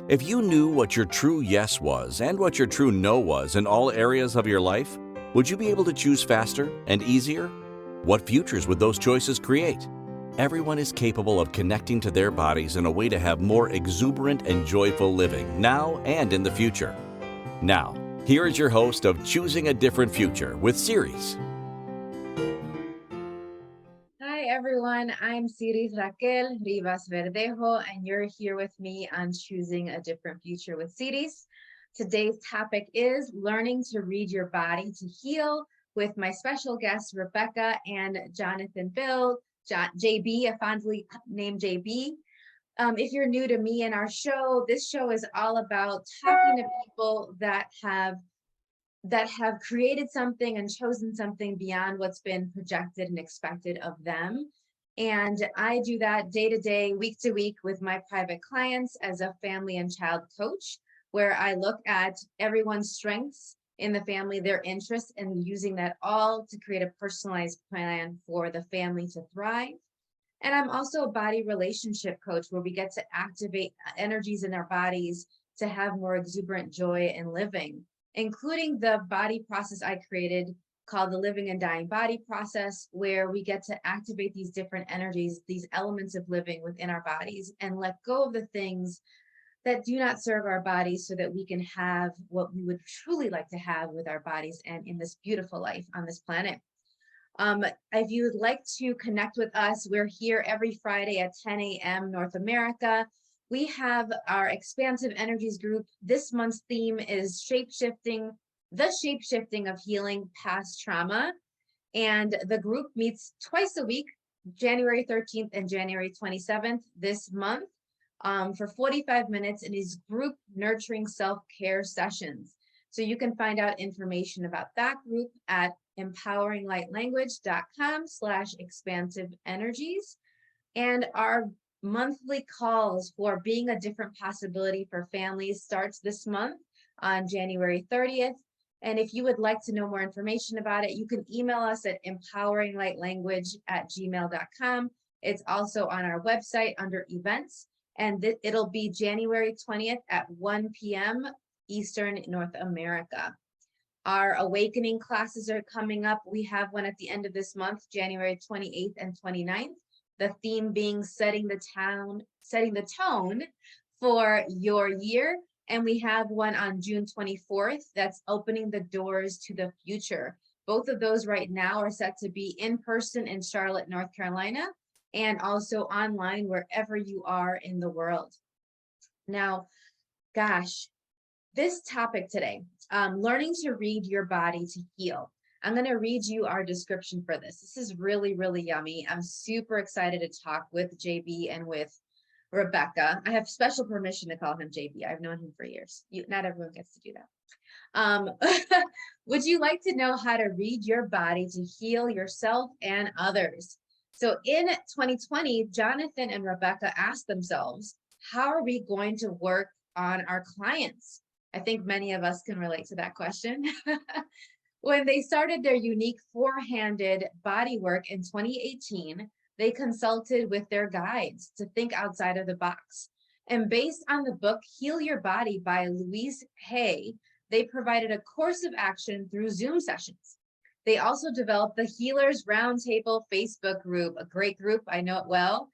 If you knew what your true yes was and what your true no was in all areas of your life, would you be able to choose faster and easier? What futures would those choices create? Everyone is capable of connecting to their bodies in a way to have more exuberant and joyful living now and in the future. Now, here is your host of Choosing a Different Future with Siris. Hi everyone, I'm Siris Raquel Rivas-Verdejo, and you're here with me on Choosing a Different Future with Siris. Today's topic is learning to read your body to heal with my special guests, Rebecca and Jonathan Bill, JB, I fondly named JB. If you're new to me and our show, this show is all about talking to people that have created something and chosen something beyond what's been projected and expected of them. And I do that day to day, week to week with my private clients as a family and child coach, where I look at everyone's strengths in the family, their interests, and using that all to create a personalized plan for the family to thrive. And I'm also a body relationship coach, where we get to activate energies in our bodies to have more exuberant joy in living, including the body process I created called the Living and Dying Body Process, where we get to activate these different energies, these elements of living within our bodies, and let go of the things that do not serve our bodies so that we can have what we would truly like to have with our bodies and in this beautiful life on this planet. If you would like to connect with us, we're here every Friday at 10 a.m. North America. We have our Expansive Energies group. This month's theme is the shape-shifting of healing past trauma. And the group meets twice a week, January 13th and January 27th this month, for 45 minutes in these group nurturing self-care sessions. So you can find out information about that group at empoweringlightlanguage.com/expansiveenergies. And our monthly calls for being a different possibility for families starts this month on January 30th. And if you would like to know more information about it, you can email us at empoweringlightlanguage@gmail.com. It's also on our website under events, and it'll be January 20th at 1 p.m. Eastern North America. Our awakening classes are coming up. We have one at the end of this month, January 28th and 29th. The theme being setting the tone for your year. And we have one on June 24th that's opening the doors to the future. Both of those right now are set to be in person in Charlotte, North Carolina, and also online wherever you are in the world. Now, gosh, this topic today, learning to read your body to heal. I'm going to read you our description for this. This is really, really yummy. I'm super excited to talk with JB and with Rebecca. I have special permission to call him JB. I've known him for years. Not everyone gets to do that. Would you like to know how to read your body to heal yourself and others? So in 2020, Jonathan and Rebecca asked themselves, how are we going to work on our clients? I think many of us can relate to that question. When they started their unique four-handed body work in 2018, they consulted with their guides to think outside of the box. And based on the book Heal Your Body by Louise Hay, they provided a course of action through Zoom sessions. They also developed the Healers Roundtable Facebook group, a great group, I know it well,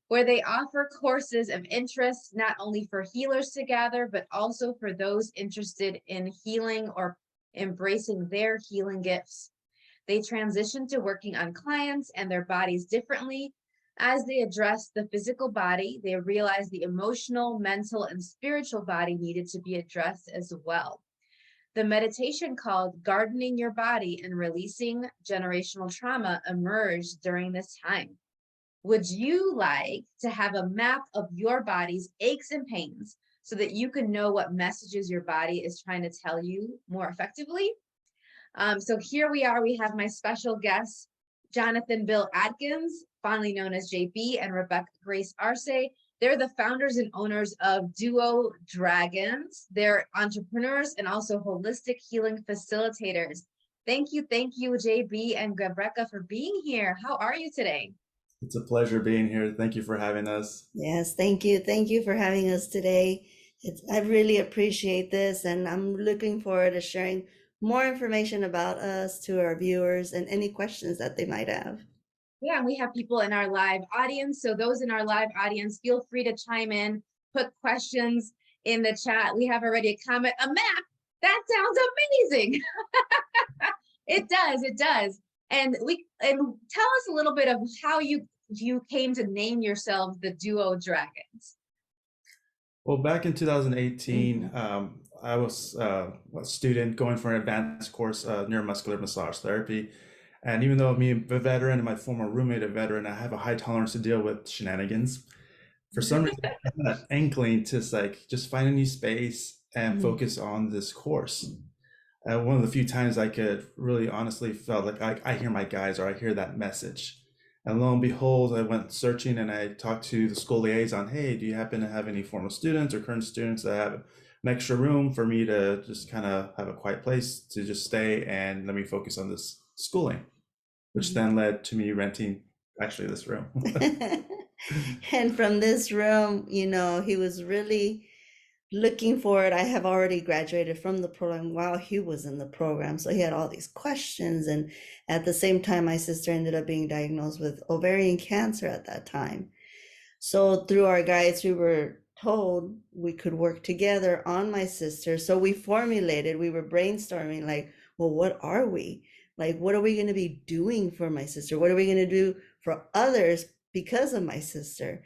where they offer courses of interest not only for healers to gather, but also for those interested in healing or embracing their healing gifts. They transitioned to working on clients and their bodies differently. As they addressed the physical body, they realized the emotional, mental, and spiritual body needed to be addressed as well. The meditation called Gardening Your Body and Releasing Generational Trauma emerged during this time. Would you like to have a map of your body's aches and pains so that you can know what messages your body is trying to tell you more effectively? So here we are. We have my special guests, Jonathan Bill Adkins, fondly known as JB, and Rebecca Grace Arce. They're the founders and owners of DuoDragons. They're entrepreneurs and also holistic healing facilitators. Thank you, JB and Rebecca, for being here. How are you today? It's a pleasure being here. Thank you for having us. Yes, thank you. Thank you for having us today. I really appreciate this, and I'm looking forward to sharing more information about us to our viewers and any questions that they might have. Yeah, and we have people in our live audience. So those in our live audience, feel free to chime in, put questions in the chat. We have already a comment, a map. That sounds amazing. It does, it does. And tell us a little bit of how you came to name yourselves the DuoDragons. Well, back in 2018, Mhm. I was a student going for an advanced course, neuromuscular massage therapy. And even though me, a veteran, and my former roommate, a veteran, I have a high tolerance to deal with shenanigans. For some reason, I had that inkling to just find a new space and Mhm. focus on this course. One of the few times I could really honestly felt like I hear my guys, or I hear that message. And lo and behold, I went searching and I talked to the school liaison. Hey, do you happen to have any former students or current students that have an extra room for me to just kind of have a quiet place to just stay and let me focus on this schooling, which then led to me renting actually this room. And from this room, he was really looking forward. I have already graduated from the program while he was in the program. So he had all these questions. And at the same time, my sister ended up being diagnosed with ovarian cancer at that time. So through our guides, we were told we could work together on my sister. So we were brainstorming like, well, what are we? Like, what are we going to be doing for my sister? What are we going to do for others because of my sister?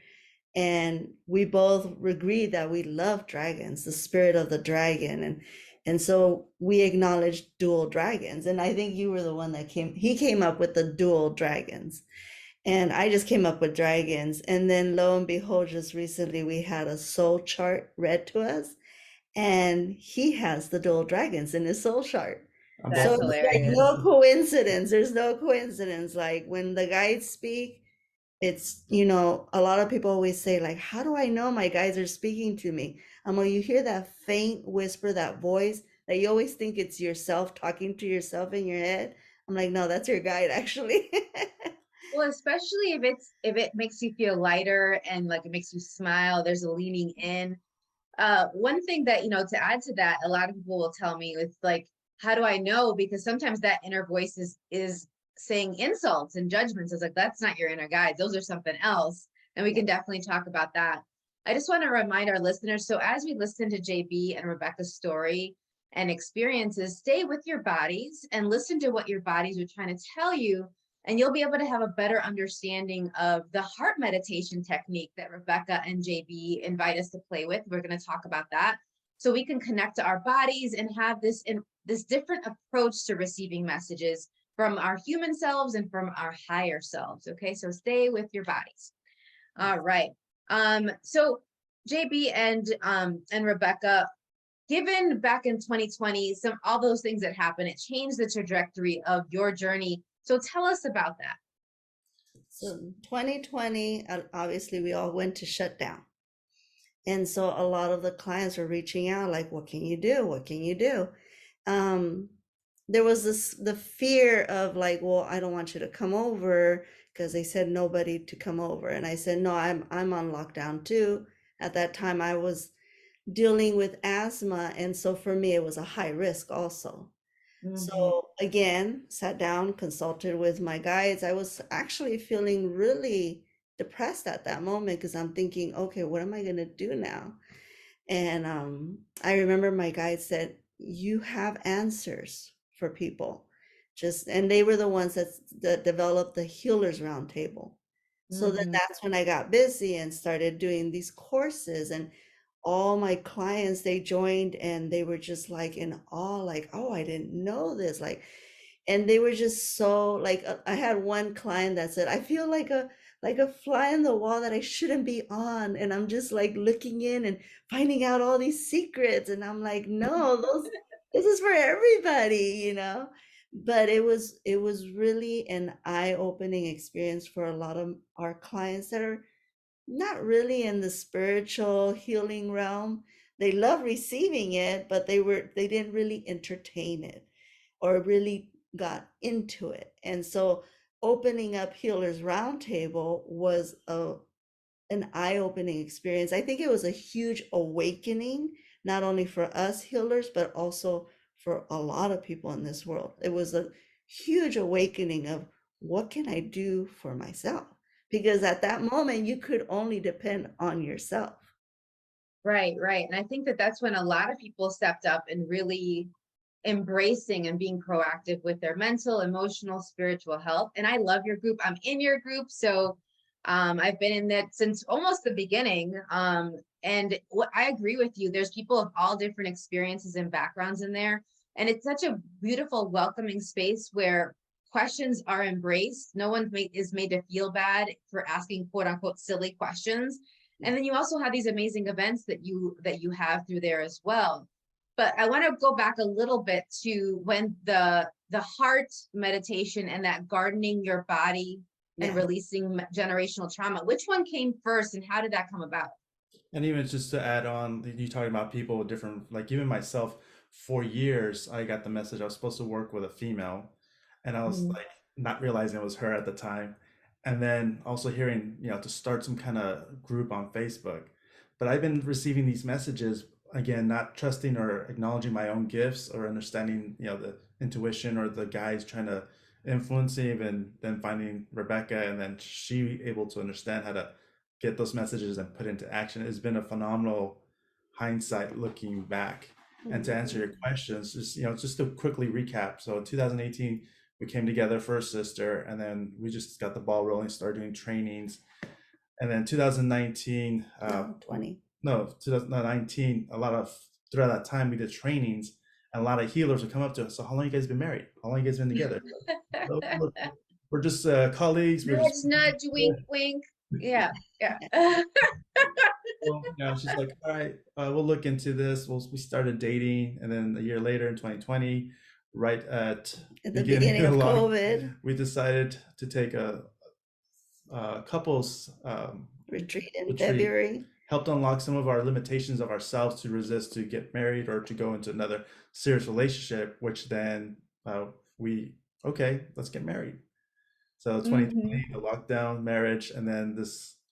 And we both agreed that we love dragons, the spirit of the dragon. And so we acknowledged dual dragons. And I think you were the one he came up with the dual dragons. And I just came up with dragons. And then lo and behold, just recently we had a soul chart read to us, and he has the dual dragons in his soul chart. I'm So That's both. it's like hilarious. no coincidence. There's no coincidence. Like when the guides speak, it's, a lot of people always say, like, how do I know my guides are speaking to me? When you hear that faint whisper, that voice that you always think it's yourself talking to yourself in your head. I'm like, no, that's your guide, actually. Well, especially if it makes you feel lighter and like it makes you smile, there's a leaning in. One thing that, to add to that, a lot of people will tell me it's like, how do I know? Because sometimes that inner voice is saying insults and judgments. It's like, that's not your inner guides. Those are something else. And we can definitely talk about that. I just want to remind our listeners. So as we listen to JB and Rebecca's story and experiences, stay with your bodies and listen to what your bodies are trying to tell you, and you'll be able to have a better understanding of the heart meditation technique that Rebecca and JB invite us to play with. We're going to talk about that so we can connect to our bodies and have this different approach to receiving messages from our human selves and from our higher selves. Okay, so stay with your bodies. All right. So JB and Rebecca, given back in 2020, all those things that happened, it changed the trajectory of your journey. So tell us about that. So 2020, obviously, we all went to shut down. And so a lot of the clients were reaching out, like, what can you do? What can you do? Um, there was the fear of like, well, I don't want you to come over because they said nobody to come over. And I said, no, I'm on lockdown too. At that time, I was dealing with asthma. And so for me, it was a high risk also. Mhm. So again, sat down, consulted with my guides. I was actually feeling really depressed at that moment because I'm thinking, okay, what am I going to do now? And I remember my guide said, you have answers for people. And they were the ones that developed the Healers Roundtable. So then Mhm. that's when I got busy and started doing these courses, and all my clients, they joined and they were just like in awe, like, oh, I didn't know this. Like, and they were just so like, I had one client that said, I feel like a fly on the wall that I shouldn't be on. And I'm just like looking in and finding out all these secrets. And I'm like, no, this is for everybody. But it was really an eye-opening experience for a lot of our clients that are not really in the spiritual healing realm. They love receiving it, but they didn't really entertain it or really got into it. And so opening up Healers Roundtable was an eye-opening experience. I think it was a huge awakening, not only for us healers, but also for a lot of people in this world. It was a huge awakening of what can I do for myself? Because at that moment, you could only depend on yourself. Right, right. And I think that that's when a lot of people stepped up and really embracing and being proactive with their mental, emotional, spiritual health. And I love your group. I'm in your group. So I've been in that since almost the beginning. And what I agree with you, there's people of all different experiences and backgrounds in there. And it's such a beautiful, welcoming space where questions are embraced. No one is made to feel bad for asking quote unquote silly questions. And then you also have these amazing events that you have through there as well. But I want to go back a little bit to when the heart meditation and that gardening your body and releasing generational trauma. Which one came first and how did that come about? And even just to add on, you talking about people with different, like even myself, for years, I got the message I was supposed to work with a female, and I was like not realizing it was her at the time. And then also hearing, to start some kind of group on Facebook. But I've been receiving these messages, again, not trusting or acknowledging my own gifts or understanding, the intuition or the guys trying to influence me, and then finding Rebecca, and then she able to understand how to get those messages and put into action. It's been a phenomenal hindsight looking back. And to answer your questions, just to quickly recap. So in 2018, we came together for a sister, and then we just got the ball rolling, started doing trainings. And then 2019, 2019, throughout that time, we did trainings, and a lot of healers would come up to us. So how long you guys been married? How long you guys been together? So, look, we're just colleagues. We're Nudge, just nudge, wink, wink. Yeah, yeah. she's like, all right, we'll look into this. We started dating, and then a year later in 2020, right at the beginning of COVID, we decided to take a couples retreat in February. Helped unlock some of our limitations of ourselves to resist to get married or to go into another serious relationship, which then let's get married. So 2020, the lockdown, marriage, and then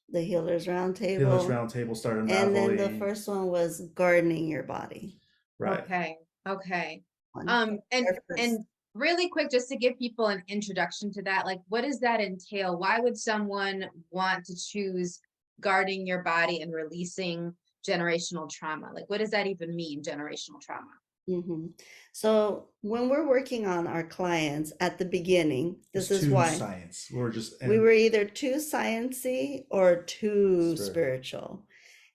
the Healers Roundtable started unraveling. And then the first one was gardening your body. Right. Okay. And really quick, just to give people an introduction to that, like, what does that entail? Why would someone want to choose gardening your body and releasing generational trauma? Like, what does that even mean, generational trauma? So when we're working on our clients at the beginning, this is why science. We were either too sciencey or too spiritual.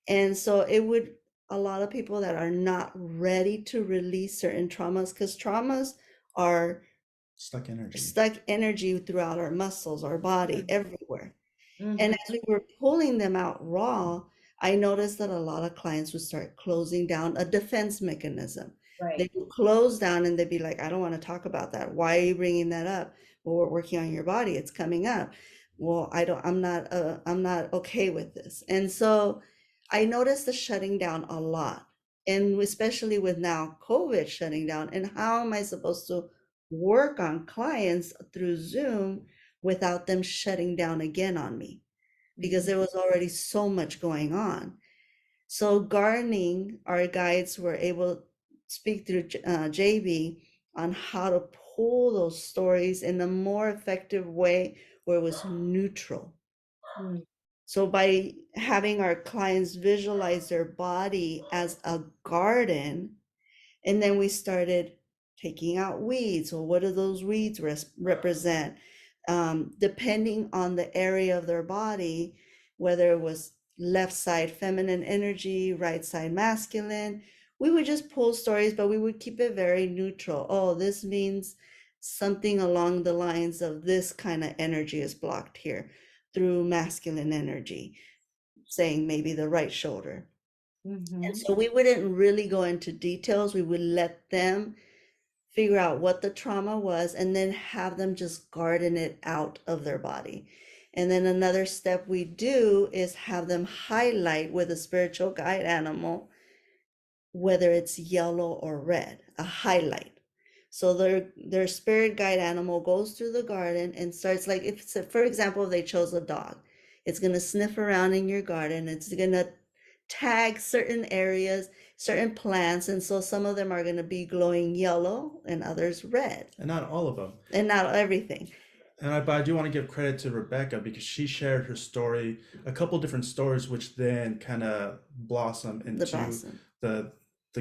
And so a lot of people that are not ready to release certain traumas, because traumas are stuck energy throughout our muscles, our body, everywhere. And as we were pulling them out raw, I noticed that a lot of clients would start closing down a defense mechanism. Right. They would close down and they'd be like, I don't want to talk about that. Why are you bringing that up? Well, we're working on your body. It's coming up. Well, I'm not okay with this. And so I noticed the shutting down a lot, and especially with now COVID shutting down, and how am I supposed to work on clients through Zoom without them shutting down again on me? Because there was already so much going on. So gardening, our guides were able to speak through JB on how to pull those stories in a more effective way where it was neutral. So by having our clients visualize their body as a garden, and then we started taking out weeds. Well, what do those weeds represent? Depending on the area of their body, whether it was left side feminine energy, right side masculine, we would just pull stories, but we would keep it very neutral. Oh, this means something along the lines of this kind of energy is blocked here through masculine energy, saying maybe the right shoulder. And so we wouldn't really go into details. We would let them figure out what the trauma was and then have them just garden it out of their body. And then another step we do is have them highlight with a spiritual guide animal, whether it's yellow or red, a highlight. So their spirit guide animal goes through the garden and starts, like, if, for example, if they chose a dog, It's going to sniff around in your garden. It's going to tag certain areas, certain plants. And so some of them are going to be glowing yellow and others red. And not all of them. And not everything. But I do want to give credit to Rebecca because she shared her story, a couple different stories, which then kind of blossom into the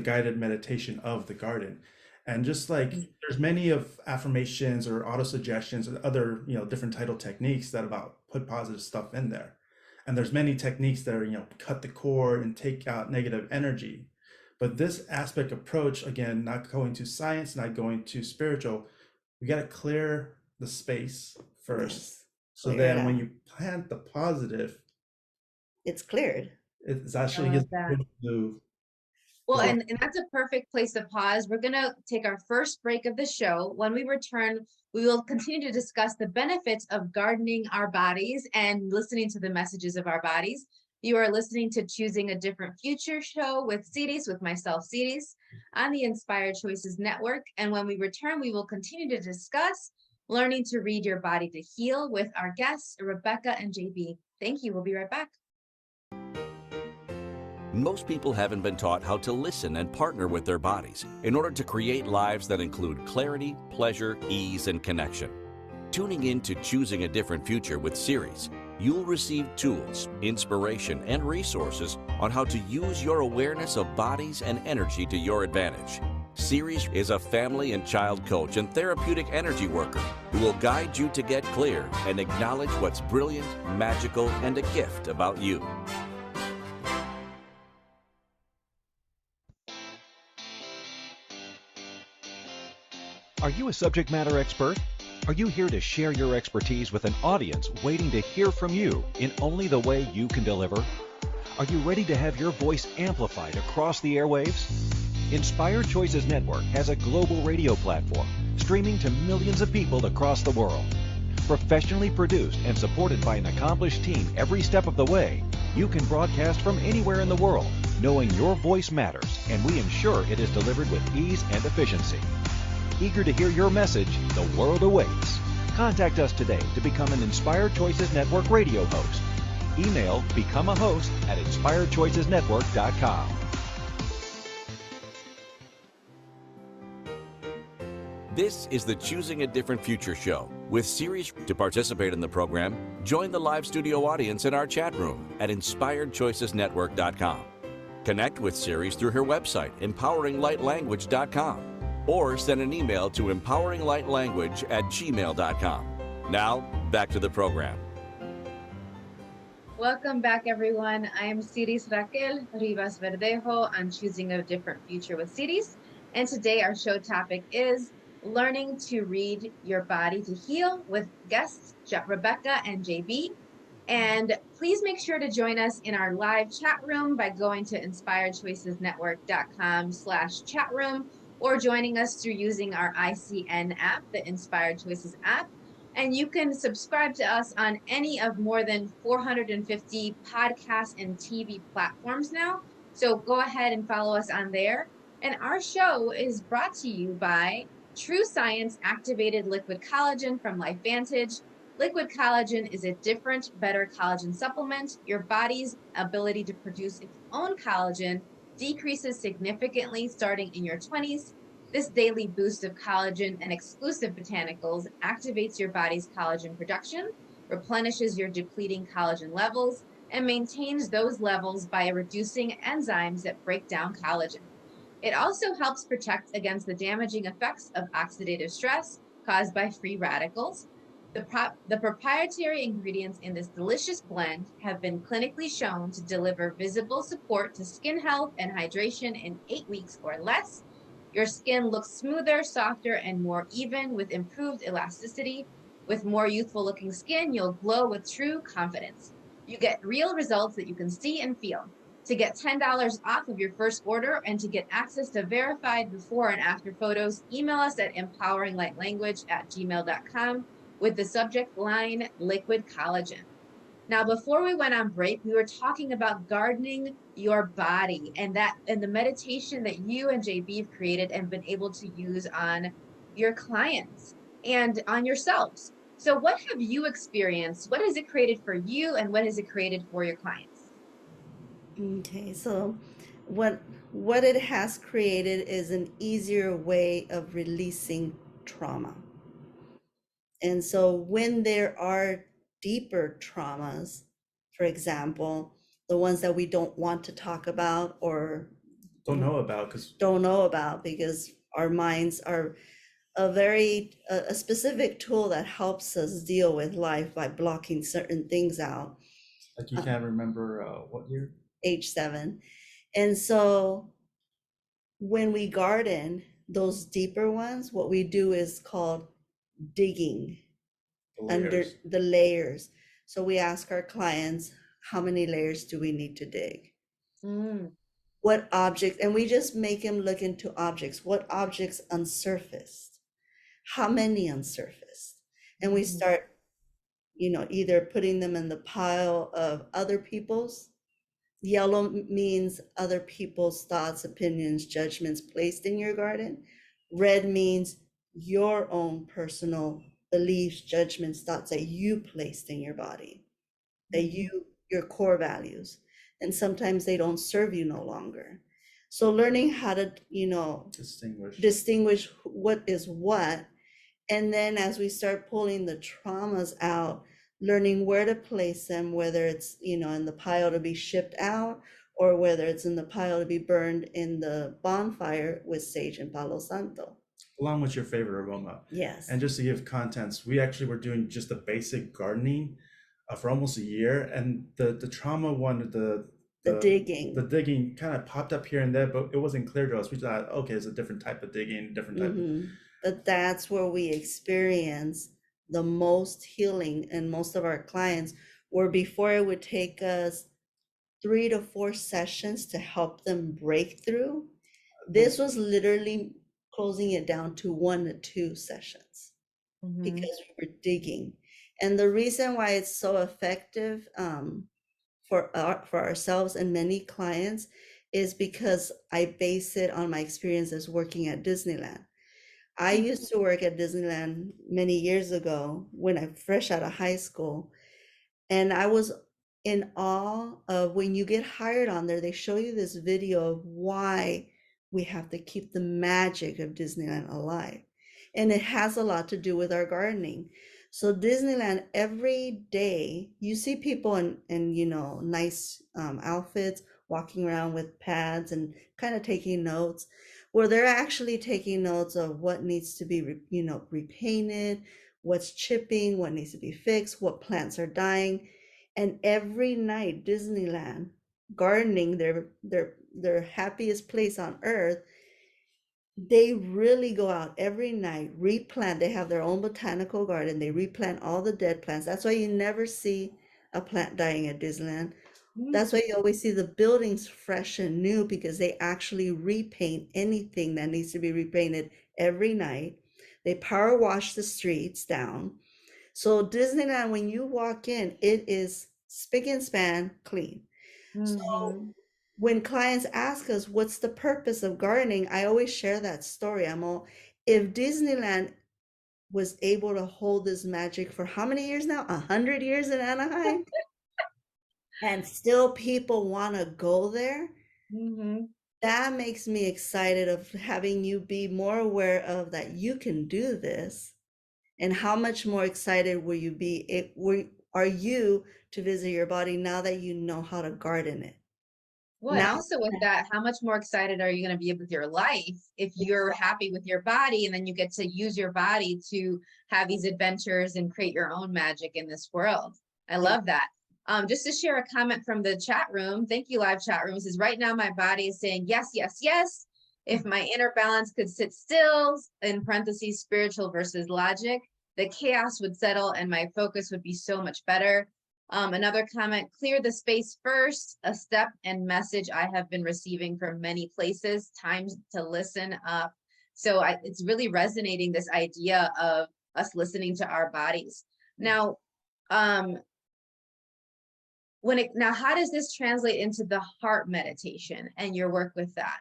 guided meditation of the garden. And just like there's many of affirmations or auto suggestions and other, different title techniques that about put positive stuff in there. And there's many techniques that are, cut the cord and take out negative energy. But this aspect approach, again, not going to science, not going to spiritual, we got to clear the space first. Yes. So then when you plant the positive, it's cleared. It's actually gets to well, and that's a perfect place to pause. We're going to take our first break of the show. When we return, we will continue to discuss the benefits of gardening our bodies and listening to the messages of our bodies. You are listening to Choosing a Different Future show with Siris, with myself, Siris, on the Inspired Choices Network. And when we return, we will continue to discuss learning to read your body to heal with our guests, Rebecca and JB. Thank you. We'll be right back. Most people haven't been taught how to listen and partner with their bodies in order to create lives that include clarity, pleasure, ease, and connection. Tuning in to Choosing a Different Future with Siris, you'll receive tools, inspiration, and resources on how to use your awareness of bodies and energy to your advantage. Siris is a family and child coach and therapeutic energy worker who will guide you to get clear and acknowledge what's brilliant, magical, and a gift about you. Are you a subject matter expert? Are you here to share your expertise with an audience waiting to hear from you in only the way you can deliver? Are you ready to have your voice amplified across the airwaves? Inspired Choices Network has a global radio platform streaming to millions of people across the world. Professionally produced and supported by an accomplished team every step of the way, you can broadcast from anywhere in the world, knowing your voice matters, and we ensure it is delivered with ease and efficiency. Eager to hear your message, the world awaits. Contact us today to become an Inspired Choices Network radio host. Email becomeahost@inspiredchoicesnetwork.com. This is the Choosing a Different Future show with Siris. To participate in the program, join the live studio audience in our chat room at inspiredchoicesnetwork.com. Connect with Siris through her website, empoweringlightlanguage.com, or send an email to empoweringlightlanguage@gmail.com. Now, back to the program. Welcome back, everyone. I am Siris Raquel Rivas-Verdejo on Choosing a Different Future with Siris. And today our show topic is learning to read your body to heal with guests Rebecca and JB. And please make sure to join us in our live chat room by going to inspiredchoicesnetwork.com/chat room, or joining us through using our ICN app, the Inspired Choices app. And you can subscribe to us on any of more than 450 podcasts and TV platforms now. So go ahead and follow us on there. And our show is brought to you by True Science Activated Liquid Collagen from LifeVantage. Liquid collagen is a different, better collagen supplement. Your body's ability to produce its own collagen decreases significantly starting in your 20s. This daily boost of collagen and exclusive botanicals activates your body's collagen production, replenishes your depleting collagen levels, and maintains those levels by reducing enzymes that break down collagen. It also helps protect against the damaging effects of oxidative stress caused by free radicals. The proprietary ingredients in this delicious blend have been clinically shown to deliver visible support to skin health and hydration in 8 weeks or less. Your skin looks smoother, softer, and more even with improved elasticity. With more youthful looking skin, you'll glow with true confidence. You get real results that you can see and feel. To get $10 off of your first order and to get access to verified before and after photos, email us at empoweringlightlanguage@gmail.com with the subject line Liquid Collagen. Now, before we went on break, we were talking about gardening your body and the meditation that you and JB have created and been able to use on your clients and on yourselves. So what have you experienced? What has it created for you, and what has it created for your clients? Okay, so what what it has created is an easier way of releasing trauma. And so when there are deeper traumas, for example, the ones that we don't want to talk about or Don't know about because don't know about because our minds are a specific tool that helps us deal with life by blocking certain things out. like you uh, can't remember what year. Age 7. And so when we garden those deeper ones, what we do is called digging The under layers. the layers. So we ask our clients, how many layers do we need to dig? Mm, What object, and we just make them look into objects. What objects unsurfaced? How many unsurfaced? And we mhm, start, either putting them in the pile of other people's. Yellow means other people's thoughts, opinions, judgments placed in your garden. Red means your own personal beliefs, judgments, thoughts that you placed in your body, mhm, your core values. And sometimes they don't serve you no longer. So learning how to, distinguish what is what. And then as we start pulling the traumas out, learning where to place them, whether it's, in the pile to be shipped out or whether it's in the pile to be burned in the bonfire with sage and palo santo. Along with your favorite aroma. Yes. And just to give contents, we actually were doing just the basic gardening for almost a year, and the trauma one, The digging. the digging kind of popped up here and there, but it wasn't clear to us. We thought, okay, it's a different type of digging, different type of. But that's where we experience the most healing, and most of our clients, where before it would take us 3 to 4 sessions to help them break through. This was literally closing it down to 1 to 2 sessions mhm, because we were digging. And the reason why it's so effective for ourselves and many clients is because I base it on my experiences working at Disneyland. I used to work at Disneyland many years ago when I fresh out of high school, and I was in awe of when you get hired on there, they show you this video of why we have to keep the magic of Disneyland alive. And it has a lot to do with our gardening. So Disneyland, every day you see people in nice outfits walking around with pads and kind of taking notes, where they're actually taking notes of what needs to be repainted, what's chipping, what needs to be fixed, what plants are dying. And every night Disneyland, gardening, their happiest place on earth, they really go out every night, replant. They have their own botanical garden. They replant all the dead plants. That's why you never see a plant dying at Disneyland. That's why you always see the buildings fresh and new, because they actually repaint anything that needs to be repainted every night. They power wash the streets down. So Disneyland, when you walk in, it is spick and span clean. So mhm. when clients ask us what's the purpose of gardening, I always share that story. If Disneyland was able to hold this magic for how many years now? 100 years in Anaheim, and still people want to go there. Mhm. That makes me excited of having you be more aware of that you can do this. And how much more excited will you be are you to visit your body now that you know how to garden it? Well, and Now, also with that, how much more excited are you going to be with your life if you're happy with your body, and then you get to use your body to have these adventures and create your own magic in this world? I yeah. love that. Just to share a comment from the chat room, thank you, live chat room, says, right now my body is saying yes, yes, yes. If my inner balance could sit still, in parentheses, spiritual versus logic, the chaos would settle and my focus would be so much better. Another comment, clear the space first, a step and message I have been receiving from many places, time to listen up. So it's really resonating, this idea of us listening to our bodies. Now, now how does this translate into the heart meditation and your work with that?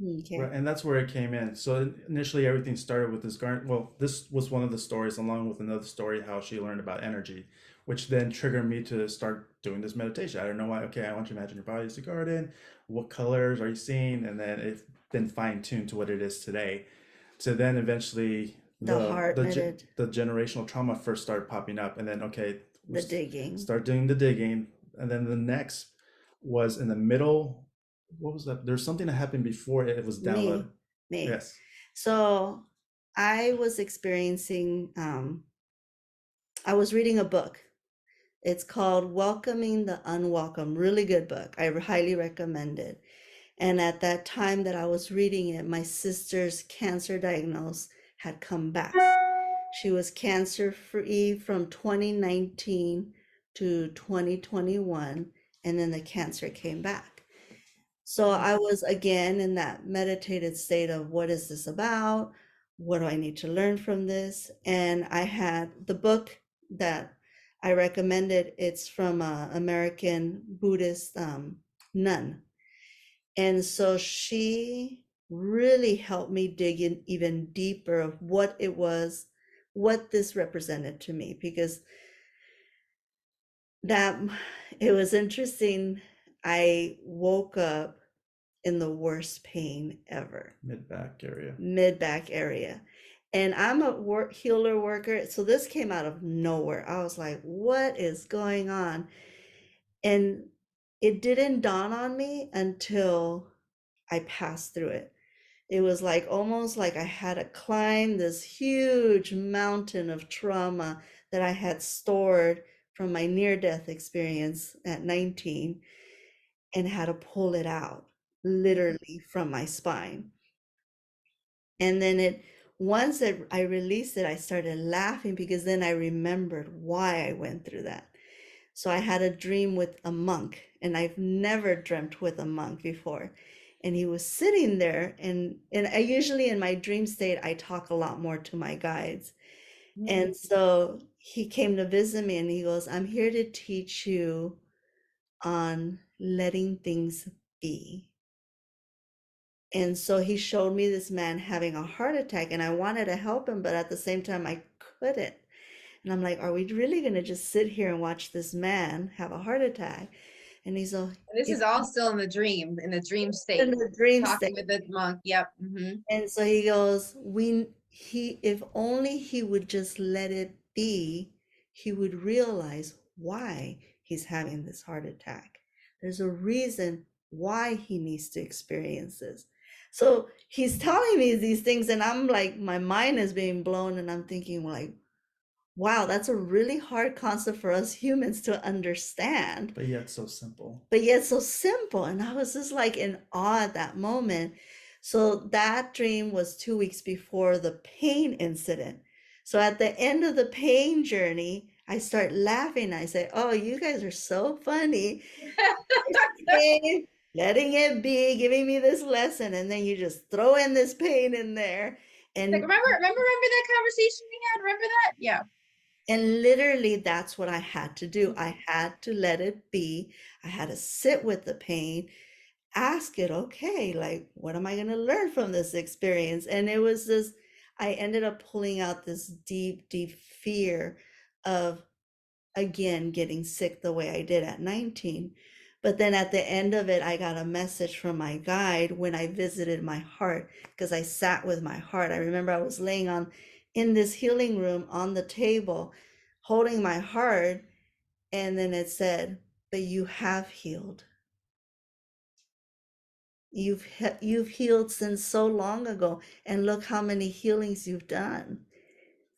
Okay. Right, and that's where it came in. So initially, everything started with this garden. Well, this was one of the stories, along with another story, how she learned about energy, which then triggered me to start doing this meditation. I don't know why. Okay, I want you to imagine your body as a garden. What colors are you seeing? And then it's been fine tuned to what it is today. So then eventually, The heart the generational trauma first started popping up, and then okay, the digging. start doing the digging, and then the next was in the middle. What was that? There's something that happened before it was downloaded. Me. Yes. So I was experiencing, I was reading a book. It's called Welcoming the Unwelcome. Really good book. I highly recommend it. And at that time that I was reading it, my sister's cancer diagnosis had come back. She was cancer free from 2019 to 2021, and then the cancer came back. So I was again in that meditated state of what is this about? What do I need to learn from this? And I had the book that I recommended. It's from an American Buddhist nun. And so she really helped me dig in even deeper of what it was, what this represented to me, because that it was interesting. I woke up in the worst pain ever. Mid-back area. Mid-back area. And I'm a healer worker. So this came out of nowhere. I was like, what is going on? And it didn't dawn on me until I passed through it. It was like almost like I had to climb this huge mountain of trauma that I had stored from my near-death experience at 19 and had to pull it out literally from my spine. And then once I released it, I started laughing because then I remembered why I went through that. So I had a dream with a monk, and I've never dreamt with a monk before. And he was sitting there, and I usually in my dream state, I talk a lot more to my guides. And so he came to visit me and he goes, I'm here to teach you on letting things be. And so he showed me this man having a heart attack, and I wanted to help him, but at the same time I couldn't. And I'm like, are we really going to just sit here and watch this man have a heart attack? And he's all, This is all still in the dream state. in the dream Talking state. with the monk. Yep. And so he goes, if only he would just let it be, he would realize why he's having this heart attack. There's a reason why he needs to experience this. So he's telling me these things, and I'm like, my mind is being blown, and I'm thinking like, wow, that's a really hard concept for us humans to understand. But yet so simple. And I was just like in awe at that moment. So that dream was 2 weeks before the pain incident. So at the end of the pain journey, I start laughing. I say, oh, you guys are so funny. Pain, letting it be, giving me this lesson. And then you just throw in this pain in there. And like, remember that conversation we had? Remember that? Yeah. And literally that's what I had to do. I had to let it be. I had to sit with the pain, ask it, okay, like, what am I going to learn from this experience? And it was this, I ended up pulling out this deep, deep fear of, again, getting sick the way I did at 19. But then at the end of it, I got a message from my guide when I visited my heart, because I sat with my heart. I remember I was laying in this healing room on the table, holding my heart. And then it said, but you have healed. You've healed since so long ago. And look how many healings you've done.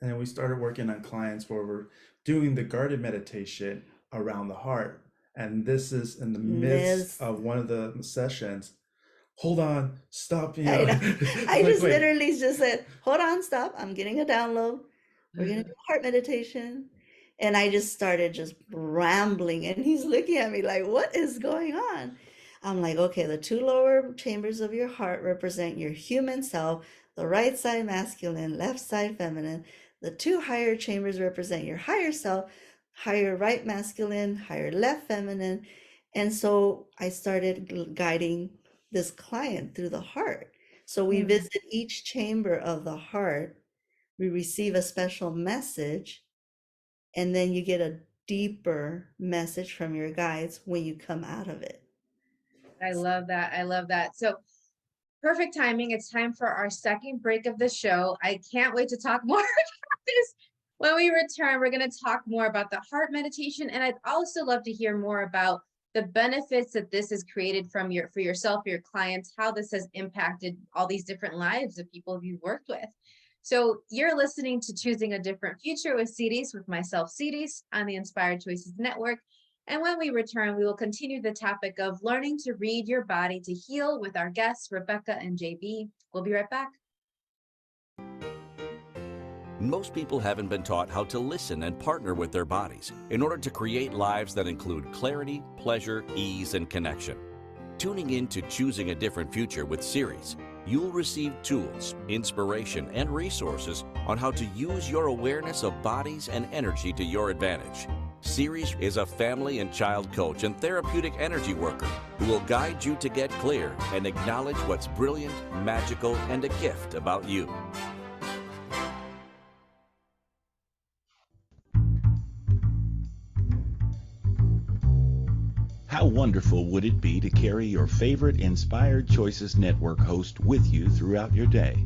And then we started working on clients where we're doing the guided meditation around the heart. And this is in the midst of one of the sessions. Hold on, stop. I just literally just said, hold on, stop. I'm getting a download. We're going to do heart meditation. And I just started just rambling. And he's looking at me like, what is going on? I'm like, okay, the 2 lower chambers of your heart represent your human self, the right side masculine, left side feminine. The 2 higher chambers represent your higher self, higher right masculine, higher left feminine. And so I started guiding this client through the heart. So we visit each chamber of the heart, we receive a special message, and then you get a deeper message from your guides when you come out of it. I love that. I love that. So perfect timing. It's time for our second break of the show. I can't wait to talk more about this. When we return, we're going to talk more about the heart meditation. And I'd also love to hear more about the benefits that this has created for yourself, your clients, how this has impacted all these different lives of people you've worked with. So you're listening to Choosing a Different Future with Siris, with myself, Siris, on the Inspired Choices Network. And when we return, we will continue the topic of learning to read your body to heal with our guests, Rebecca and JB. We'll be right back. Most people haven't been taught how to listen and partner with their bodies in order to create lives that include clarity, pleasure, ease, and connection. Tuning in to Choosing a Different Future with Siris, you'll receive tools, inspiration, and resources on how to use your awareness of bodies and energy to your advantage. Siris is a family and child coach and therapeutic energy worker who will guide you to get clear and acknowledge what's brilliant, magical, and a gift about you. How wonderful would it be to carry your favorite Inspired Choices Network host with you throughout your day?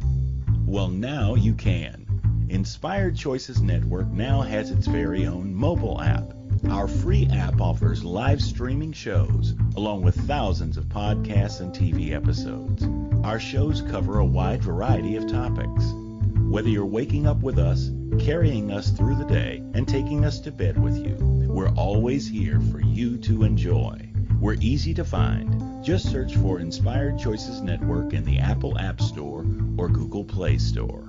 Well, now you can. Inspired Choices Network now has its very own mobile app. Our free app offers live streaming shows, along with thousands of podcasts and TV episodes. Our shows cover a wide variety of topics. Whether you're waking up with us, carrying us through the day, and taking us to bed with you, we're always here for you to enjoy. We're easy to find. Just search for Inspired Choices Network in the Apple App Store or Google Play Store.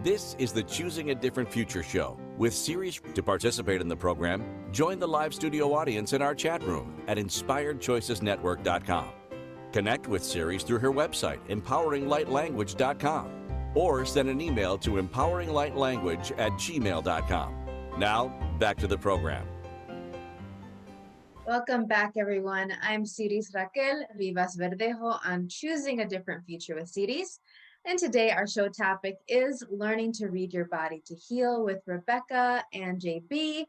This is the Choosing a Different Future show with Siris. To participate in the program, join the live studio audience in our chat room at inspiredchoicesnetwork.com. Connect with Siris through her website, empoweringlightlanguage.com, or send an email to empoweringlightlanguage@gmail.com. Now, back to the program. Welcome back, everyone. I'm Siris Raquel Rivas-Verdejo on Choosing a Different Future with Siris. And today our show topic is learning to read your body to heal with Rebecca and JB.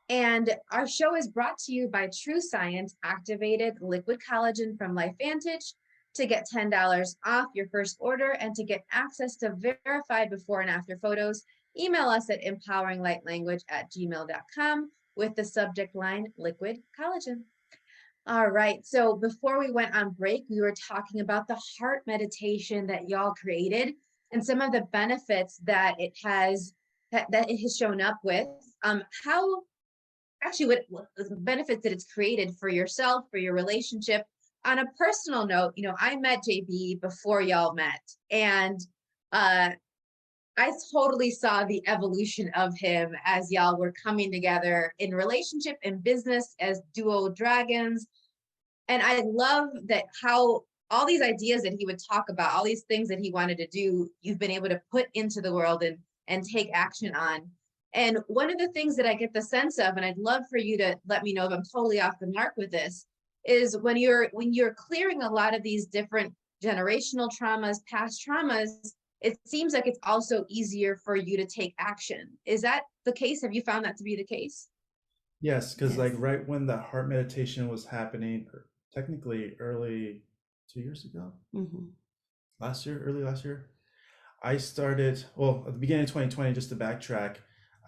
And our show is brought to you by True Science Activated Liquid Collagen from LifeVantage. To get $10 off your first order and to get access to verified before and after photos, email us at empoweringlightlanguage@gmail.com with the subject line Liquid Collagen. All right, so before we went on break, we were talking about the heart meditation that y'all created and some of the benefits that it has shown up with. What the benefits that it's created for yourself, for your relationship. On a personal note, I met JB before y'all met, and I totally saw the evolution of him as y'all were coming together in relationship and business as DuoDragons. And I love that how all these ideas that he would talk about, all these things that he wanted to do, you've been able to put into the world and take action on. And one of the things that I get the sense of, and I'd love for you to let me know if I'm totally off the mark with this, is when you're clearing a lot of these different generational traumas, past traumas, it seems like it's also easier for you to take action. Is that the case? Have you found that to be the case? Yes, because like right when the heart meditation was happening, technically early 2 years ago, early last year, I started, at the beginning of 2020, just to backtrack,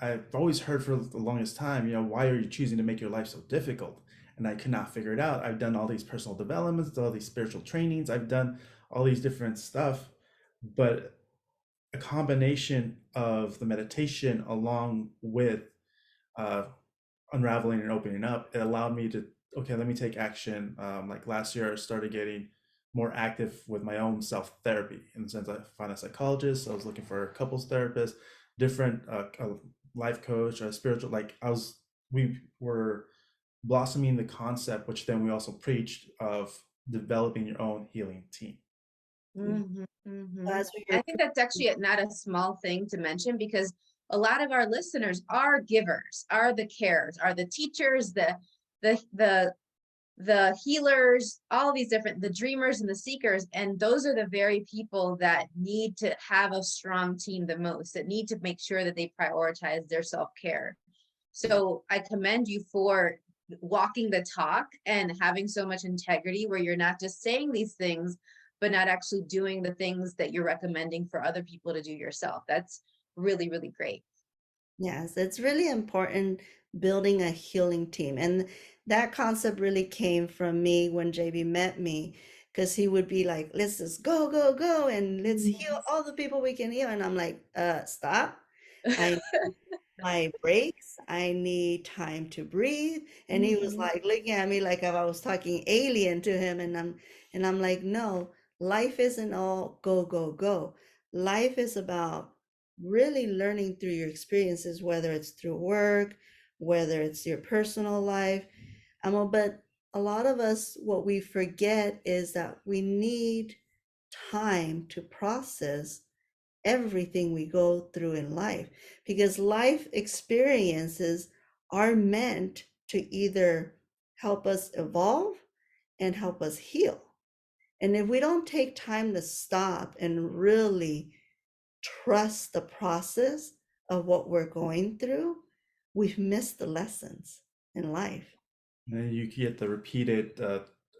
I've always heard for the longest time, why are you choosing to make your life so difficult? And I could not figure it out. I've done all these personal developments, all these spiritual trainings, I've done all these different stuff, but a combination of the meditation along with unraveling and opening up, it allowed me to, let me take action. Like last year, I started getting more active with my own self-therapy, in the sense I found a psychologist, I was looking for a couples therapist, different life coach, or spiritual, we were blossoming the concept, which then we also preached, of developing your own healing team. I think that's actually not a small thing to mention, because a lot of our listeners are givers, are the carers, are the teachers, the the healers, all these different, the dreamers and the seekers. And those are the very people that need to have a strong team the most, that need to make sure that they prioritize their self-care. So I commend you for walking the talk and having so much integrity where you're not just saying these things, but not actually doing the things that you're recommending for other people to do yourself. That's really, really great. Yes, it's really important building a healing team. And that concept really came from me when JB met me, because he would be like, let's just go, go, go, and let's heal all the people we can heal. And I'm like, stop. I my breaks. I need time to breathe. And he was like looking at me like if I was talking alien to him. And I'm like, no, life isn't all go, go, go. Life is about really learning through your experiences, whether it's through work, whether it's your personal life. But a lot of us, what we forget is that we need time to process everything we go through in life, because life experiences are meant to either help us evolve and help us heal. And if we don't take time to stop and really trust the process of what we're going through, we've missed the lessons in life. And then you get the repeated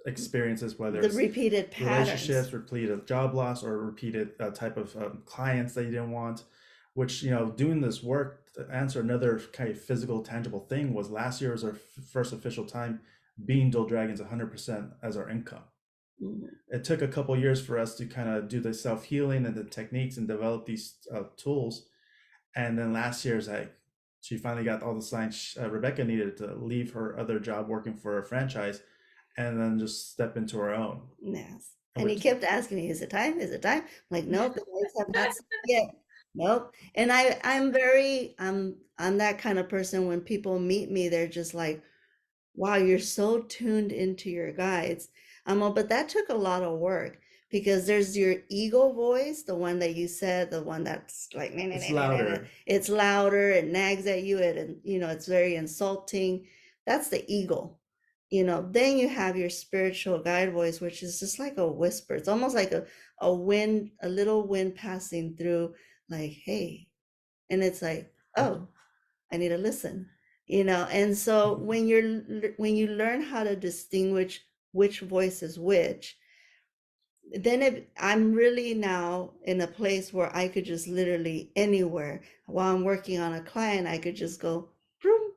experiences, whether The it's repeated relationships, patterns. repeated job loss, or repeated type of clients that you didn't want. Which, doing this work to answer another kind of physical, tangible thing was last year was our first official time being DuoDragons 100% as our income. Mhm. It took a couple years for us to kind of do the self-healing and the techniques and develop these tools. And then last year's like, she finally got all the signs Rebecca needed to leave her other job working for a franchise and then just step into her own. Yes. And he kept asking me, is it time? Is it time? I'm like, nope, the lights have not set yet. Nope. And I'm that kind of person. When people meet me, they're just like, wow, you're so tuned into your guides. But that took a lot of work, because there's your ego voice, the one that you said, the one that's like, It's louder. it's louder, it nags at you, and it's very insulting. That's the ego. Then you have your spiritual guide voice, which is just like a whisper. It's almost like a wind, a little wind passing through, like, hey. And it's like, oh, I need to listen. And so when you learn how to distinguish which voice is which, then I'm really now in a place where I could just literally anywhere while I'm working on a client, I could just go boom,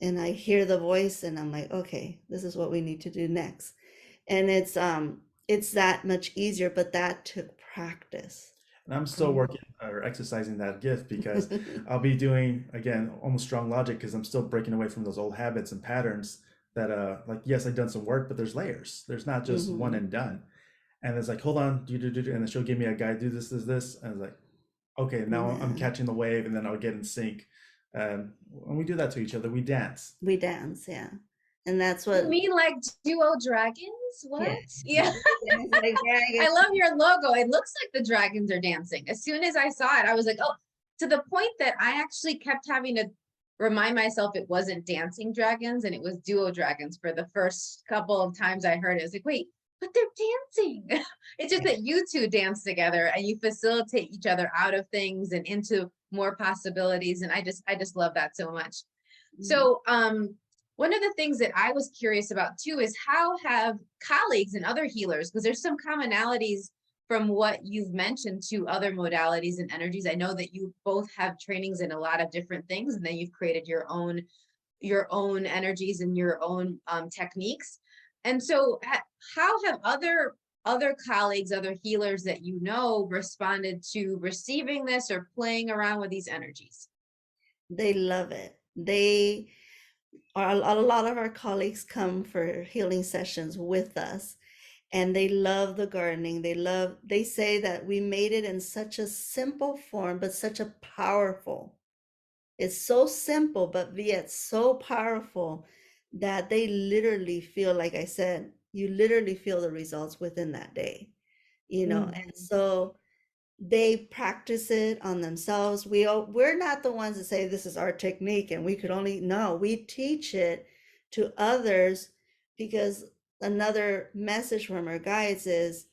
and I hear the voice and I'm like, okay, this is what we need to do next. And it's that much easier, but that took practice. And I'm still working or exercising that gift, because I'll be doing, again, almost strong logic, because I'm still breaking away from those old habits and patterns that, like, yes, I've done some work, but there's layers. There's not just one and done. And it's like, hold on, do, and then she'll give me a guide, do this. And I was like, okay, now I'm catching the wave, and then I'll get in sync. And when we do that to each other, we dance. We dance, yeah. And that's what. You mean like DuoDragons? What? Yeah. Like I love your logo. It looks like the dragons are dancing. As soon as I saw it, I was like, oh, to the point that I actually kept having to remind myself it wasn't dancing dragons and it was DuoDragons for the first couple of times I heard it. I was like, wait, but they're dancing. It's just that you two dance together and you facilitate each other out of things and into more possibilities. And I just love that so much. So one of the things that I was curious about too is how have colleagues and other healers, because there's some commonalities from what you've mentioned to other modalities and energies. I know that you both have trainings in a lot of different things, and then you've created your own energies and your own techniques. And so how have other colleagues, other healers that you know, responded to receiving this or playing around with these energies? They love it. A lot of our colleagues come for healing sessions with us, and they love the gardening. They say that we made it in such a simple form, but such a powerful. It's so simple, but yet so powerful that they literally feel, like I said, you literally feel the results within that day, and so they practice it on themselves. We're not the ones that say this is our technique and we could only, no, we teach it to others, because another message from our guides is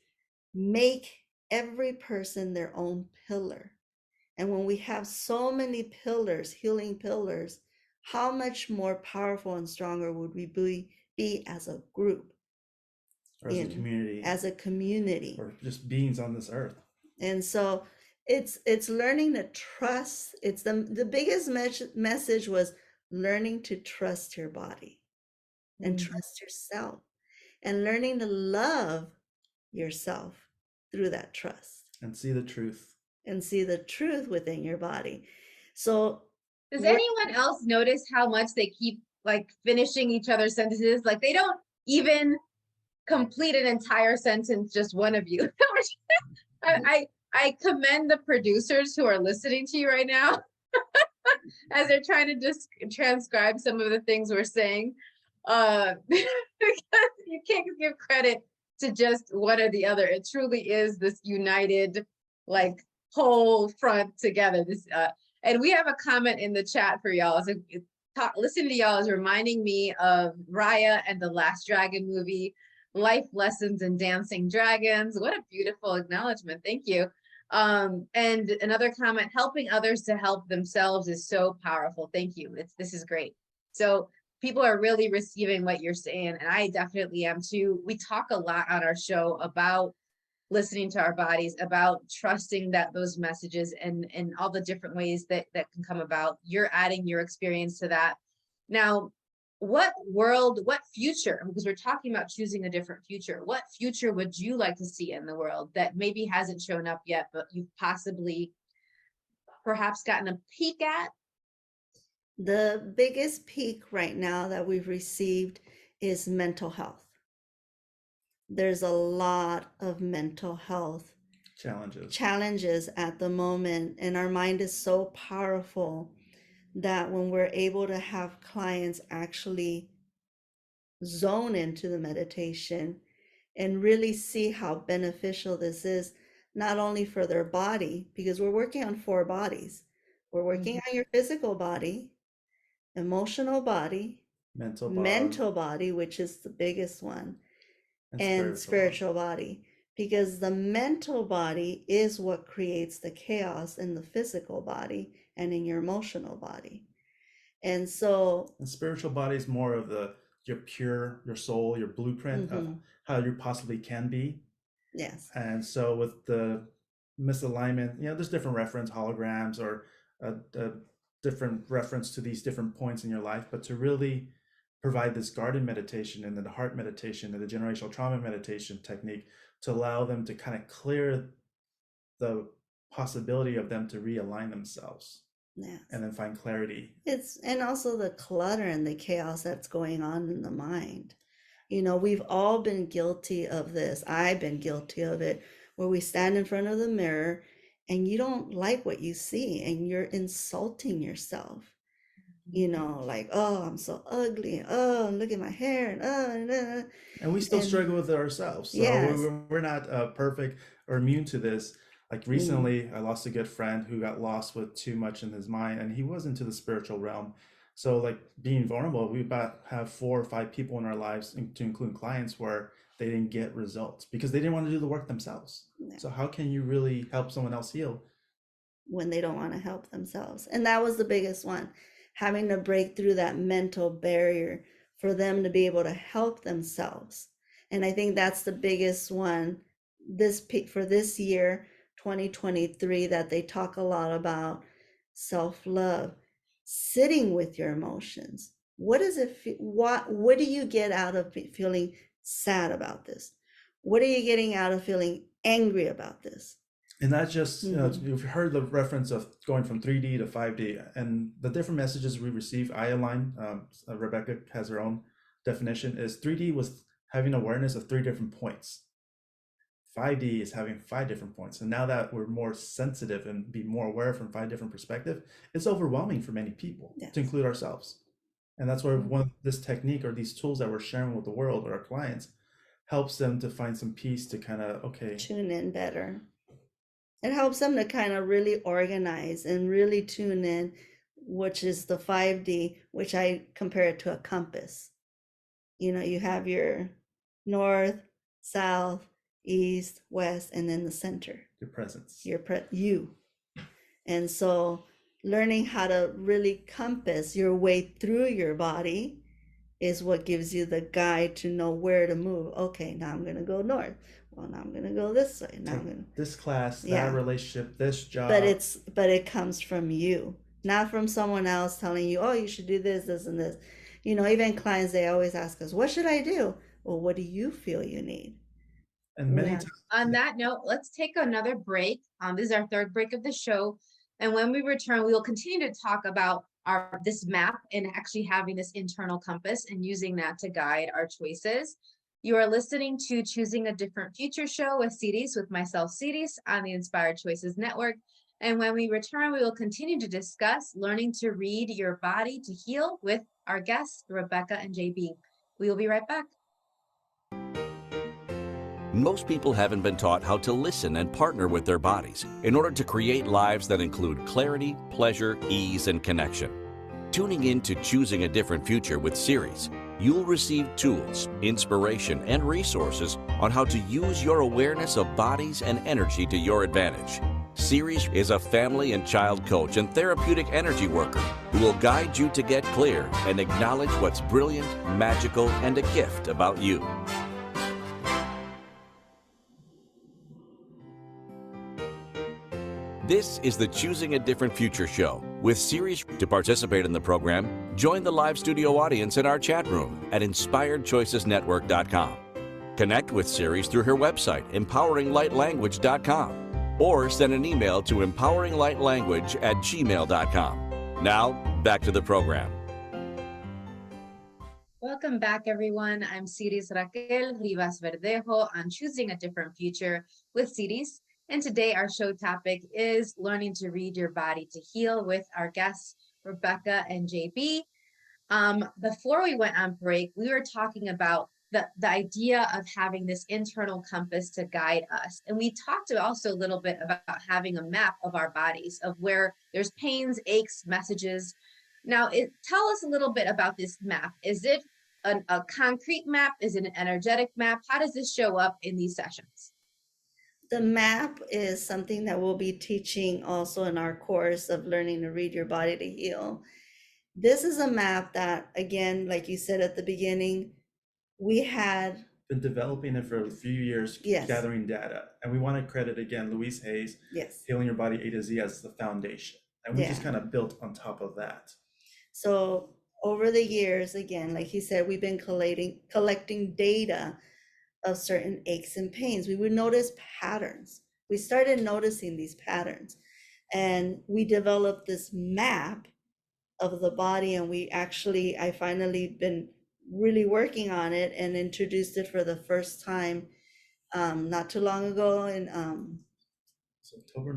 make every person their own pillar. And when we have so many pillars, healing pillars, how much more powerful and stronger would we be as a group, or as a community, or just beings on this earth. And so it's learning to trust. It's the biggest message was learning to trust your body and trust yourself, and learning to love yourself through that trust, and see the truth within your body. So does anyone else notice how much they keep like finishing each other's sentences? Like they don't even complete an entire sentence, just one of you. I commend the producers who are listening to you right now as they're trying to just transcribe some of the things we're saying. Because you can't give credit to just one or the other. It truly is this united, like, whole front together. And we have a comment in the chat for y'all. So listening to y'all is reminding me of Raya and the Last Dragon movie, Life Lessons in Dancing Dragons. What a beautiful acknowledgement. Thank you. And another comment, helping others to help themselves is so powerful. Thank you. This is great. So people are really receiving what you're saying, and I definitely am too. We talk a lot on our show about listening to our bodies, about trusting that those messages and all the different ways that can come about. You're adding your experience to that. Now, what future, because we're talking about choosing a different future, what future would you like to see in the world that maybe hasn't shown up yet, but you've possibly perhaps gotten a peek at? The biggest peak right now that we've received is mental health. There's a lot of mental health challenges at the moment, and our mind is so powerful that when we're able to have clients actually zone into the meditation and really see how beneficial this is, not only for their body, because we're working on 4 bodies. We're working on your physical body, emotional body, mental body, which is the biggest one, and spiritual body, because the mental body is what creates the chaos in the physical body and in your emotional body. And so the spiritual body is more of your soul, your blueprint of how you possibly can be. Yes. And so with the misalignment, there's different reference holograms or a different reference to these different points in your life, but to really provide this guarded meditation and then the heart meditation and the generational trauma meditation technique to allow them to kind of clear the possibility of them to realign themselves. Yes. And then find clarity. And also the clutter and the chaos that's going on in the mind. We've all been guilty of this. I've been guilty of it, where we stand in front of the mirror and you don't like what you see and you're insulting yourself. Like, oh, I'm so ugly. Oh, look at my hair. And we still struggle with it ourselves. So yes. we're not perfect or immune to this. Like recently, I lost a good friend who got lost with too much in his mind, and he was into the spiritual realm. So like being vulnerable, we about have 4 or 5 people in our lives, to include clients, where they didn't get results because they didn't want to do the work themselves. Yeah. So how can you really help someone else heal when they don't want to help themselves? And that was the biggest one, having to break through that mental barrier for them to be able to help themselves. And I think that's the biggest one for this year, 2023, that they talk a lot about self-love, sitting with your emotions. What does it feel? What do you get out of feeling sad about this? What are you getting out of feeling angry about this? And that's just, you've heard the reference of going from 3D to 5D and the different messages we receive. I align, Rebecca has her own definition, is 3D was having awareness of 3 different points. 5D is having 5 different points. And now that we're more sensitive and be more aware from 5 different perspectives, it's overwhelming for many people, yes, to include ourselves. And that's where this technique or these tools that we're sharing with the world or our clients helps them to find some peace to kind of, tune in better. It helps them to kind of really organize and really tune in, which is the 5D, which I compare it to a compass. You know, you have your north, south, east, west, and then the center. Your presence. You. And so learning how to really compass your way through your body is what gives you the guide to know where to move. Okay, now I'm going to go north. Well, now I'm going to go this way. Now I'm going to this class, Yeah. that relationship, this job. but it comes from you, not from someone else telling you, oh, you should do this, this, and this. You know, even clients, they always ask us, what should I do? Well, what do you feel you need? And many Yeah. times, On that note, let's take another break. This is our third break of the show. And when we return, we will continue to talk about this map and actually having this internal compass and using that to guide our choices. You are listening to Choosing a Different Future show with Siris, with myself, Siris, on the Inspired Choices Network. And when we return, we will continue to discuss learning to read your body to heal with our guests, Rebecca and JB. We will be right back. Most people haven't been taught how to listen and partner with their bodies in order to create lives that include clarity, pleasure, ease, and connection. Tuning in to Choosing a Different Future with Siris, you'll receive tools, inspiration, and resources on how to use your awareness of bodies and energy to your advantage. Siris is a family and child coach and therapeutic energy worker who will guide you to get clear and acknowledge what's brilliant, magical, and a gift about you. This is the Choosing a Different Future show with Siris. To participate in the program, join the live studio audience in our chat room at inspiredchoicesnetwork.com. Connect with Siris through her website, empoweringlightlanguage.com, or send an email to empoweringlightlanguage@gmail.com. Now, back to the program. Welcome back, everyone. I'm Siris Raquel Rivas-Verdejo on Choosing a Different Future with Siris. And today our show topic is learning to read your body to heal with our guests, Rebecca and JB. Before we went on break, we were talking about the idea of having this internal compass to guide us. And we talked also a little bit about having a map of our bodies, of where there's pains, aches, messages. Now, tell us a little bit about this map. Is it a concrete map? Is it an energetic map? How does this show up in these sessions? The map is something that we'll be teaching also in our course of learning to read your body to heal. This is a map that, again, like you said at the beginning, we had been developing it for a few years, Yes. gathering data. And we want to credit again Louise Hayes, Yes. Healing Your Body A to Z, as the foundation. And we just Yeah. kind of built on top of that. So over the years, again, like he said, we've been collecting data of certain aches and pains. We would notice patterns. We started noticing these patterns, and we developed this map of the body. And I finally been really working on it and introduced it for the first time not too long ago in October,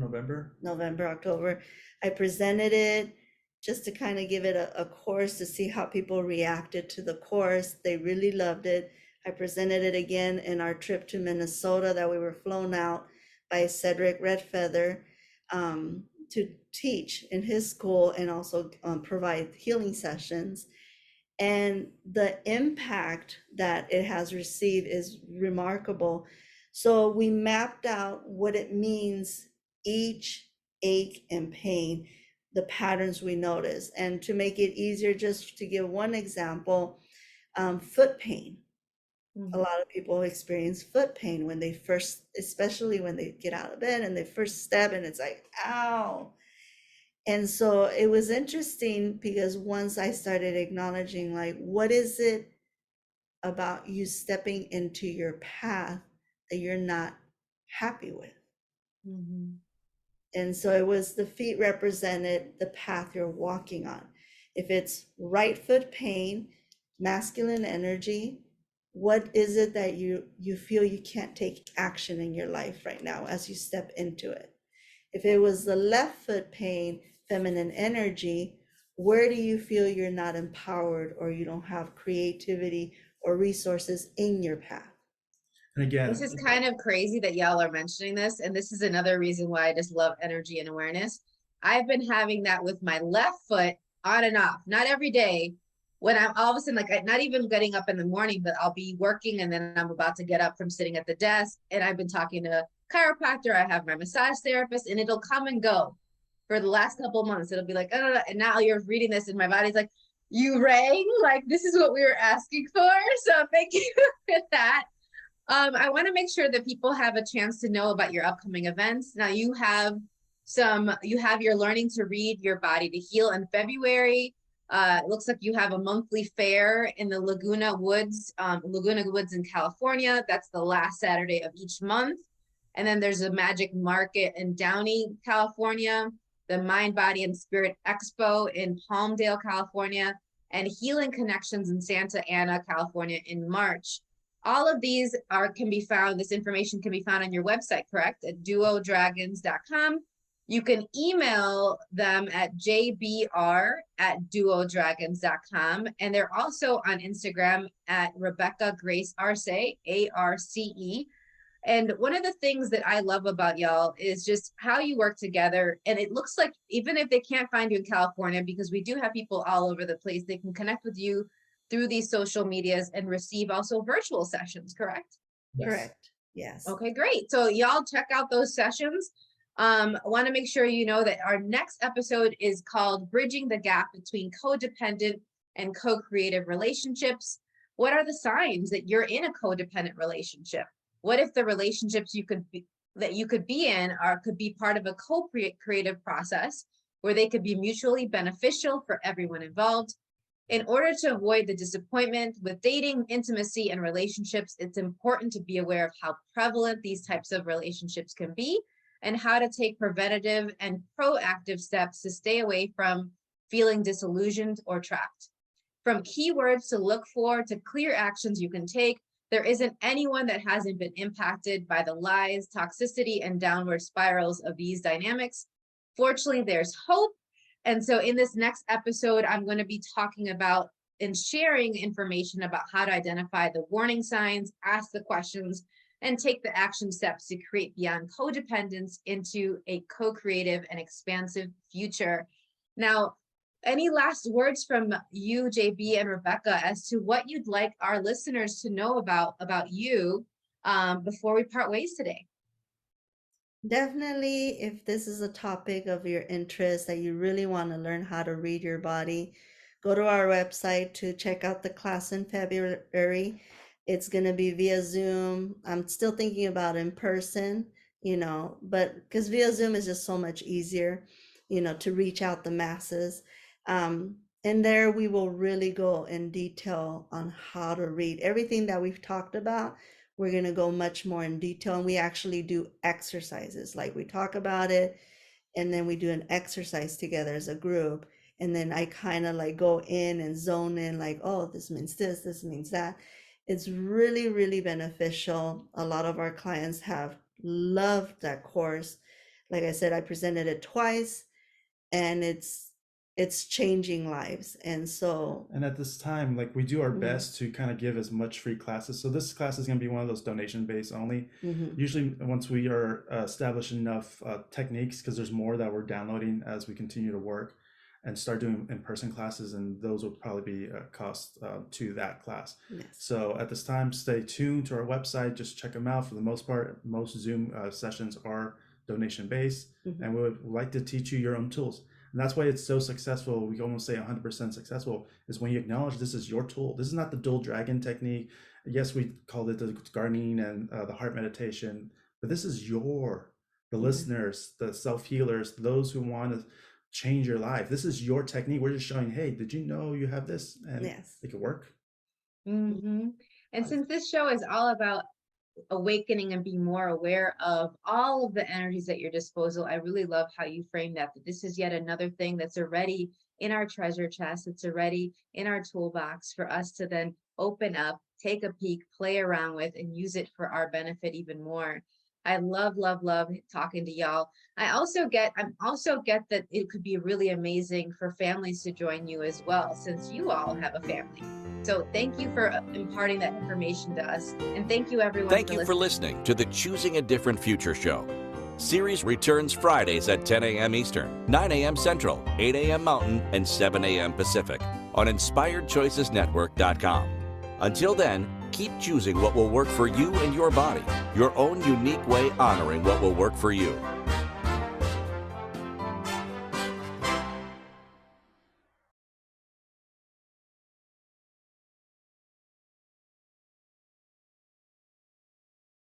November, October. I presented it just to kind of give it a course to see how people reacted to the course. They really loved it. I presented it again in our trip to Minnesota that we were flown out by Cedric Redfeather to teach in his school and also provide healing sessions. And the impact that it has received is remarkable. So we mapped out what it means, each ache and pain, the patterns we notice. And to make it easier, just to give one example, foot pain. A lot of people experience foot pain when they first, especially when they get out of bed and they first step and it's like, ow. And so it was interesting because once I started acknowledging, like, what is it about you stepping into your path that you're not happy with? Mm-hmm. And so it was the feet represented the path you're walking on. If it's right foot pain, masculine energy, what is it that you feel you can't take action in your life right now as you step into it? If it was the left foot pain, feminine energy, where do you feel you're not empowered or you don't have creativity or resources in your path? And again, this is kind of crazy that y'all are mentioning this. And this is another reason why I just love energy and awareness. I've been having that with my left foot on and off, not every day, when I'm all of a sudden, like not even getting up in the morning, but I'll be working and then I'm about to get up from sitting at the desk, and I've been talking to a chiropractor, I have my massage therapist, and it'll come and go. For the last couple of months, it'll be like, oh, and now you're reading this and my body's like, you rang, like this is what we were asking for. So thank you for that. I want to make sure that people have a chance to know about your upcoming events. Now you have your Learning to Read Your Body to Heal in February. It looks like you have a monthly fair in the Laguna Woods in California. That's the last Saturday of each month. And then there's a Magic Market in Downey, California, the Mind, Body, and Spirit Expo in Palmdale, California, and Healing Connections in Santa Ana, California in March. All of these this information can be found on your website, correct? At DuoDragons.com. You can email them at jbr@duodragons.com. And they're also on Instagram at Rebecca Grace Arce, ARCE. And one of the things that I love about y'all is just how you work together. And it looks like even if they can't find you in California, because we do have people all over the place, they can connect with you through these social medias and receive also virtual sessions, correct? Yes. Correct. Yes. Okay, great. So y'all check out those sessions. I want to make sure you know that our next episode is called Bridging the Gap Between Codependent and Co-Creative Relationships. What are the signs that you're in a codependent relationship? What if the relationships that you could be in could be part of a co-creative process where they could be mutually beneficial for everyone involved? In order to avoid the disappointment with dating, intimacy, and relationships, it's important to be aware of how prevalent these types of relationships can be and how to take preventative and proactive steps to stay away from feeling disillusioned or trapped. From keywords to look for to clear actions you can take, there isn't anyone that hasn't been impacted by the lies, toxicity, and downward spirals of these dynamics. Fortunately, there's hope. And so in this next episode, I'm going to be talking about and sharing information about how to identify the warning signs, ask the questions, and take the action steps to create beyond codependence into a co-creative and expansive future. Now, any last words from you, JB and Rebecca, as to what you'd like our listeners to know about you before we part ways today? Definitely, if this is a topic of your interest that you really want to learn how to read your body, go to our website to check out the class in February. It's going to be via Zoom. I'm still thinking about in person, but because via Zoom is just so much easier, to reach out the masses. And there we will really go in detail on how to read everything that we've talked about. We're going to go much more in detail, and we actually do exercises. Like we talk about it and then we do an exercise together as a group. And then I kind of like go in and zone in like, oh, this means this means that. It's really, really beneficial. A lot of our clients have loved that course. Like I said, I presented it twice and it's changing lives. And at this time, like we do our best to kind of give as much free classes. So this class is going to be one of those donation based only. Usually once we are established enough techniques, because there's more that we're downloading as we continue to work and start doing in-person classes, and those will probably be a cost to that class. Yes. So at this time, stay tuned to our website. Just check them out. For the most part, most Zoom sessions are donation based, and we would like to teach you your own tools. And that's why it's so successful. We almost say 100% successful is when you acknowledge this is your tool. This is not the dual dragon technique. Yes, we called it the gardening and the heart meditation, but this is the listeners, the self-healers, those who want to change your life. This is your technique. We're just showing, hey, did you know you have this? And it could work. And since this show is all about awakening and being more aware of all of the energies at your disposal, I really love how you frame that this is yet another thing that's already in our treasure chest. It's already in our toolbox for us to then open up, take a peek, play around with, and use it for our benefit even more. I love talking to y'all. I also get that it could be really amazing for families to join you as well, since you all have a family. So thank you for imparting that information to us. And thank you everyone. Thank you for listening to the Choosing a Different Future show. Siris returns Fridays at 10 a.m. Eastern, 9 a.m. Central, 8 a.m. Mountain, and 7 a.m. Pacific. on InspiredChoicesNetwork.com. Until then, keep choosing what will work for you and your body, your own unique way honoring what will work for you.